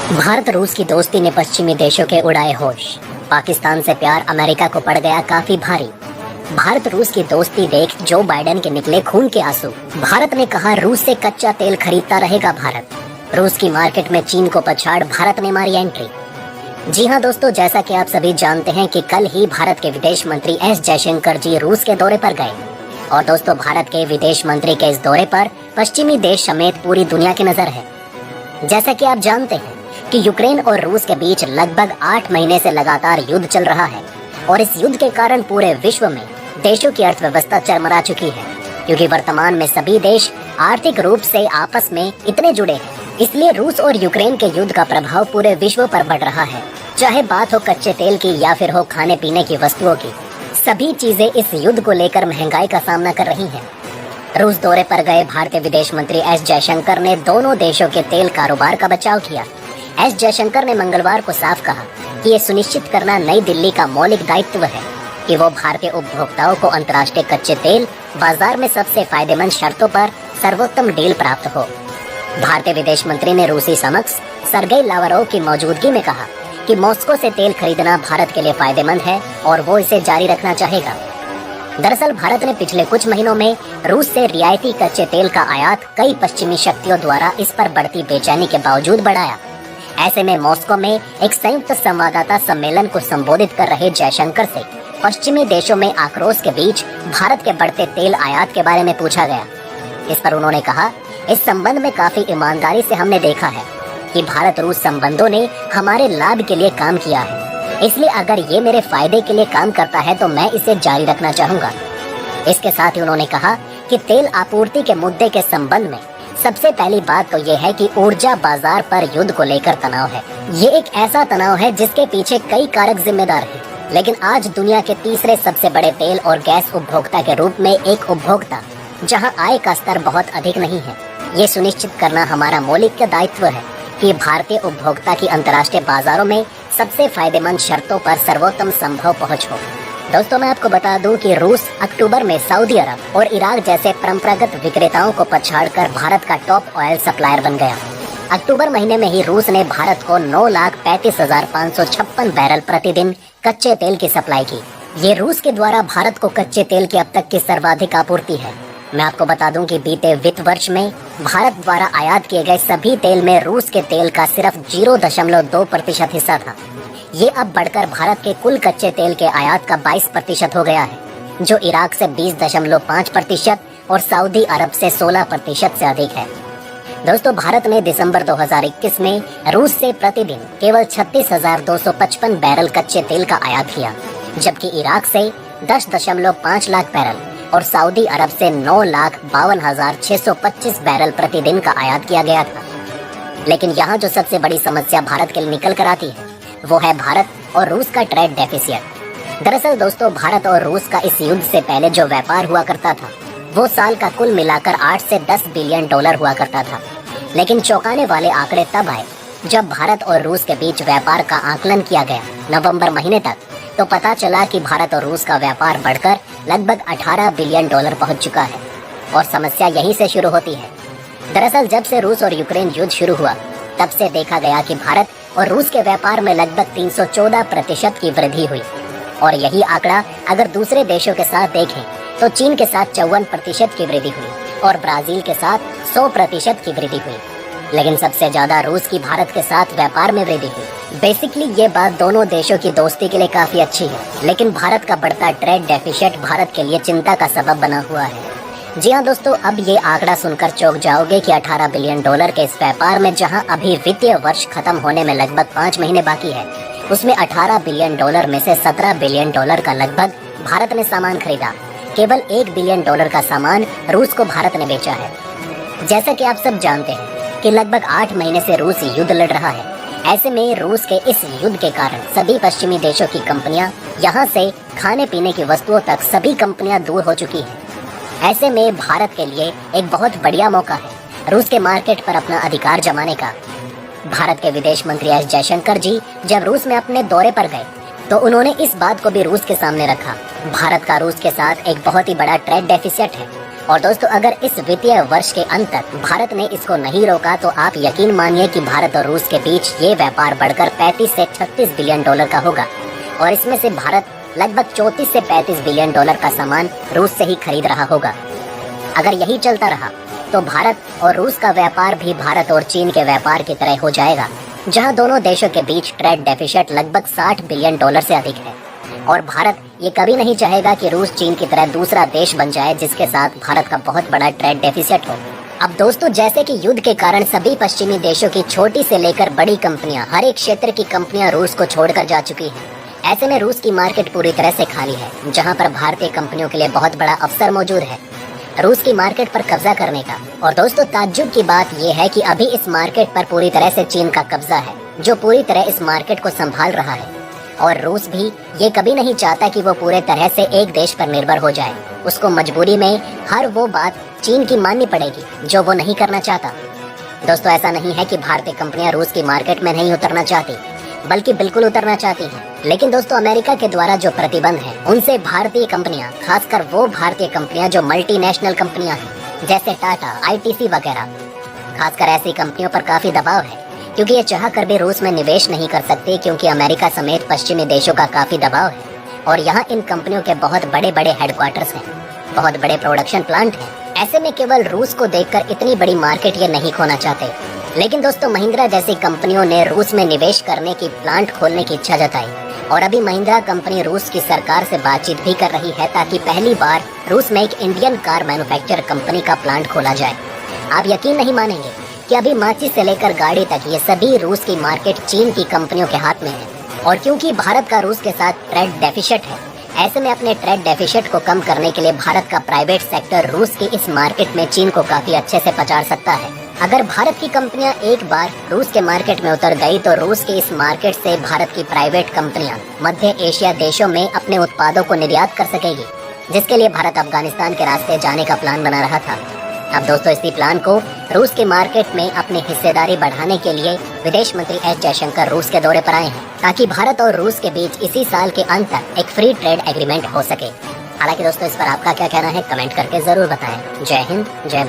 भारत रूस की दोस्ती ने पश्चिमी देशों के उड़ाए होश। पाकिस्तान से प्यार अमेरिका को पड़ गया काफी भारी। भारत रूस की दोस्ती देख जो बाइडेन के निकले खून के आंसू। भारत ने कहा रूस से कच्चा तेल खरीदता रहेगा भारत। रूस की मार्केट में चीन को पछाड़ भारत ने मारी एंट्री। जी हाँ दोस्तों, जैसा कि आप सभी जानते हैं कि कल ही भारत के विदेश मंत्री एस जयशंकर जी रूस के दौरे पर गए। और दोस्तों, भारत के विदेश मंत्री के इस दौरे पर पश्चिमी देश समेत पूरी दुनिया की नजर है। जैसा कि आप जानते हैं कि यूक्रेन और रूस के बीच लगभग 8 महीने से लगातार युद्ध चल रहा है और इस युद्ध के कारण पूरे विश्व में देशों की अर्थव्यवस्था चरमरा चुकी है, क्योंकि वर्तमान में सभी देश आर्थिक रूप से आपस में इतने जुड़े हैं। इसलिए रूस और यूक्रेन के युद्ध का प्रभाव पूरे विश्व पर बढ़ रहा है। चाहे बात हो कच्चे तेल की या फिर हो खाने पीने की वस्तुओं की, सभी चीजें इस युद्ध को लेकर महंगाई का सामना कर रही हैं। रूस दौरे पर गए भारतीय विदेश मंत्री एस जयशंकर ने दोनों देशों के तेल कारोबार का बचाव किया। एस जयशंकर ने मंगलवार को साफ कहा कि ये सुनिश्चित करना नई दिल्ली का मौलिक दायित्व है कि वो भारतीय उपभोक्ताओं को अंतर्राष्ट्रीय कच्चे तेल बाजार में सबसे फायदेमंद शर्तों पर सर्वोत्तम डील प्राप्त हो। भारतीय विदेश मंत्री ने रूसी समक्ष सर्गेई लावरोव की मौजूदगी में कहा कि मॉस्को से तेल खरीदना भारत के लिए फायदेमंद है और वो इसे जारी रखना चाहेगा। दरअसल भारत ने पिछले कुछ महीनों में रूस से रियायती कच्चे तेल का आयात कई पश्चिमी शक्तियों द्वारा इस पर बढ़ती बेचैनी के बावजूद बढ़ाया। ऐसे में मॉस्को में एक संयुक्त संवाददाता सम्मेलन को संबोधित कर रहे जयशंकर से पश्चिमी देशों में आक्रोश के बीच भारत के बढ़ते तेल आयात के बारे में पूछा गया। इस पर उन्होंने कहा, इस संबंध में काफी ईमानदारी से हमने देखा है कि भारत रूस संबंधों ने हमारे लाभ के लिए काम किया है, इसलिए अगर ये मेरे फायदे के लिए काम करता है तो मैं इसे जारी रखना चाहूंगा। इसके साथ ही उन्होंने कहा कि तेल आपूर्ति के मुद्दे के संबंध में सबसे पहली बात तो ये है कि ऊर्जा बाजार पर युद्ध को लेकर तनाव है। ये एक ऐसा तनाव है जिसके पीछे कई कारक जिम्मेदार हैं, लेकिन आज दुनिया के तीसरे सबसे बड़े तेल और गैस उपभोक्ता के रूप में एक उपभोक्ता जहां आय का स्तर बहुत अधिक नहीं है, ये सुनिश्चित करना हमारा मौलिक दायित्व है कि भारतीय उपभोक्ता की अंतर्राष्ट्रीय बाजारों में सबसे फायदेमंद शर्तों पर सर्वोत्तम संभव पहुँच हो। दोस्तों, मैं आपको बता दूं कि रूस अक्टूबर में सऊदी अरब और इराक जैसे परंपरागत विक्रेताओं को पछाड़कर भारत का टॉप ऑयल सप्लायर बन गया। अक्टूबर महीने में ही रूस ने भारत को 9,35,556 बैरल प्रतिदिन कच्चे तेल की सप्लाई की। ये रूस के द्वारा भारत को कच्चे तेल की अब तक की सर्वाधिक आपूर्ति है। मैं आपको बता दूं कि बीते वित्त वर्ष में भारत द्वारा आयात किए गए सभी तेल में रूस के तेल का सिर्फ 0.2% हिस्सा था। ये अब बढ़कर भारत के कुल कच्चे तेल के आयात का 22% हो गया है, जो इराक से 20.5% और सऊदी अरब से 16% से अधिक है। दोस्तों, भारत ने दिसंबर 2021 में रूस से प्रतिदिन केवल 36,255 बैरल कच्चे तेल का आयात किया, जबकि इराक से 10.5 लाख बैरल और सऊदी अरब से 9,52,625 बैरल प्रतिदिन का आयात किया गया था। लेकिन यहाँ जो सबसे बड़ी समस्या भारत के लिए निकल कर आती है वो है भारत और रूस का ट्रेड डेफिसिट। दरअसल दोस्तों, भारत और रूस का इस युद्ध से पहले जो व्यापार हुआ करता था वो साल का कुल मिलाकर 8 से 10 बिलियन डॉलर हुआ करता था। लेकिन चौंकाने वाले आंकड़े तब आए जब भारत और रूस के बीच व्यापार का आकलन किया गया नवंबर महीने तक, तो पता चला कि भारत और रूस का व्यापार बढ़कर लगभग 18 बिलियन डॉलर पहुंच चुका है। और समस्या यहीं से शुरू होती है। दरअसल जब से रूस और यूक्रेन युद्ध शुरू हुआ तब से देखा गया कि भारत और रूस के व्यापार में लगभग 314% की वृद्धि हुई। और यही आंकड़ा अगर दूसरे देशों के साथ देखें तो चीन के साथ 54% की वृद्धि हुई और ब्राजील के साथ 100% की वृद्धि हुई। लेकिन सबसे ज्यादा रूस की भारत के साथ व्यापार में वृद्धि हुई। बेसिकली ये बात दोनों देशों की दोस्ती के लिए काफी अच्छी है, लेकिन भारत का बढ़ता ट्रेड डेफिसिट भारत के लिए चिंता का सबब बना हुआ है। जी हाँ दोस्तों, अब ये आंकड़ा सुनकर चौंक जाओगे कि 18 बिलियन डॉलर के इस व्यापार में जहां अभी वित्तीय वर्ष खत्म होने में लगभग 5 महीने बाकी है, उसमें 18 बिलियन डॉलर में से 17 बिलियन डॉलर का लगभग भारत ने सामान खरीदा। केवल 1 बिलियन डॉलर का सामान रूस को भारत ने बेचा है। जैसा कि आप सब जानते हैं कि लगभग 8 महीने से रूस युद्ध लड़ रहा है। ऐसे में रूस के इस युद्ध के कारण सभी पश्चिमी देशों की कंपनियां यहाँ से खाने पीने की वस्तुओं तक सभी कंपनियां दूर हो चुकी हैं। ऐसे में भारत के लिए एक बहुत बढ़िया मौका है रूस के मार्केट पर अपना अधिकार जमाने का। भारत के विदेश मंत्री एस जयशंकर जी जब रूस में अपने दौरे पर गए तो उन्होंने इस बात को भी रूस के सामने रखा। भारत का रूस के साथ एक बहुत ही बड़ा ट्रेड डेफिसिट है और दोस्तों अगर इस वित्तीय वर्ष के अंत तक भारत ने इसको नहीं रोका तो आप यकीन मानिए कि भारत और रूस के बीच ये व्यापार बढ़कर 35 से 36 बिलियन डॉलर का होगा और इसमें से भारत लगभग 34 से 35 बिलियन डॉलर का सामान रूस से ही खरीद रहा होगा। अगर यही चलता रहा तो भारत और रूस का व्यापार भी भारत और चीन के व्यापार की तरह हो जाएगा, जहां दोनों देशों के बीच ट्रेड डेफिसिट लगभग 60 बिलियन डॉलर से अधिक है। और भारत ये कभी नहीं चाहेगा कि रूस चीन की तरह दूसरा देश बन जाए जिसके साथ भारत का बहुत बड़ा ट्रेड डेफिसिट हो। अब दोस्तों जैसे कि युद्ध के कारण सभी पश्चिमी देशों की छोटी से लेकर बड़ी कंपनियां, हर एक क्षेत्र की कंपनियां रूस को छोड़कर जा चुकी हैं। ऐसे में रूस की मार्केट पूरी तरह से खाली है, जहां पर भारतीय कंपनियों के लिए बहुत बड़ा अवसर मौजूद है रूस की मार्केट पर कब्जा करने का। और दोस्तों ताज्जुब की बात यह है कि अभी इस मार्केट पर पूरी तरह से चीन का कब्जा है, जो पूरी तरह इस मार्केट को संभाल रहा है। और रूस भी ये कभी नहीं चाहता कि वो पूरे तरह से एक देश पर निर्भर हो जाए। उसको मजबूरी में हर वो बात चीन की माननी पड़ेगी जो वो नहीं करना चाहता। दोस्तों ऐसा नहीं है कि भारतीय कंपनियां रूस की मार्केट में नहीं उतरना चाहती, बल्कि बिल्कुल उतरना चाहती हैं। लेकिन दोस्तों अमेरिका के द्वारा जो प्रतिबंध है उनसे भारतीय कंपनियां, खासकर वो भारतीय कंपनियां जो मल्टीनेशनल कंपनियां हैं जैसे टाटा, ITC वगैरह, खासकर ऐसी कंपनियों पर काफी दबाव है, क्योंकि ये चाह कर भी रूस में निवेश नहीं कर सकते, क्योंकि अमेरिका समेत पश्चिमी देशों का काफी दबाव है और यहाँ इन कंपनियों के बहुत बड़े बड़े हेडक्वार्टर्स हैं, बहुत बड़े प्रोडक्शन प्लांट हैं। ऐसे में केवल रूस को देखकर इतनी बड़ी मार्केट ये नहीं खोना चाहते। लेकिन दोस्तों महिंद्रा जैसी कंपनियों ने रूस में निवेश करने की, प्लांट खोलने की इच्छा जताई और अभी महिंद्रा कंपनी रूस की सरकार से बातचीत भी कर रही है ताकि पहली बार रूस में एक इंडियन कार मैन्युफैक्चर कंपनी का प्लांट खोला जाए। आप यकीन नहीं मानेंगे कि अभी माचिस से लेकर गाड़ी तक ये सभी रूस की मार्केट चीन की कंपनियों के हाथ में है। और क्योंकि भारत का रूस के साथ ट्रेड डेफिसिट है, ऐसे में अपने ट्रेड डेफिसिट को कम करने के लिए भारत का प्राइवेट सेक्टर रूस की इस मार्केट में चीन को काफी अच्छे से पचार सकता है। अगर भारत की कंपनियां एक बार रूस के मार्केट में उतर गई तो रूस के इस मार्केट से भारत की प्राइवेट कंपनियां मध्य एशिया देशों में अपने उत्पादों को निर्यात कर सकेगी, जिसके लिए भारत अफगानिस्तान के रास्ते जाने का प्लान बना रहा था। अब दोस्तों इसी प्लान को रूस के मार्केट में अपनी हिस्सेदारी बढ़ाने के लिए विदेश मंत्री एस जयशंकर रूस के दौरे पर आए हैं, ताकि भारत और रूस के बीच इसी साल के अंत तक एक फ्री ट्रेड एग्रीमेंट हो सके। हालांकि दोस्तों इस पर आपका क्या कहना है कमेंट करके जरूर बताएं। जय हिंद, जय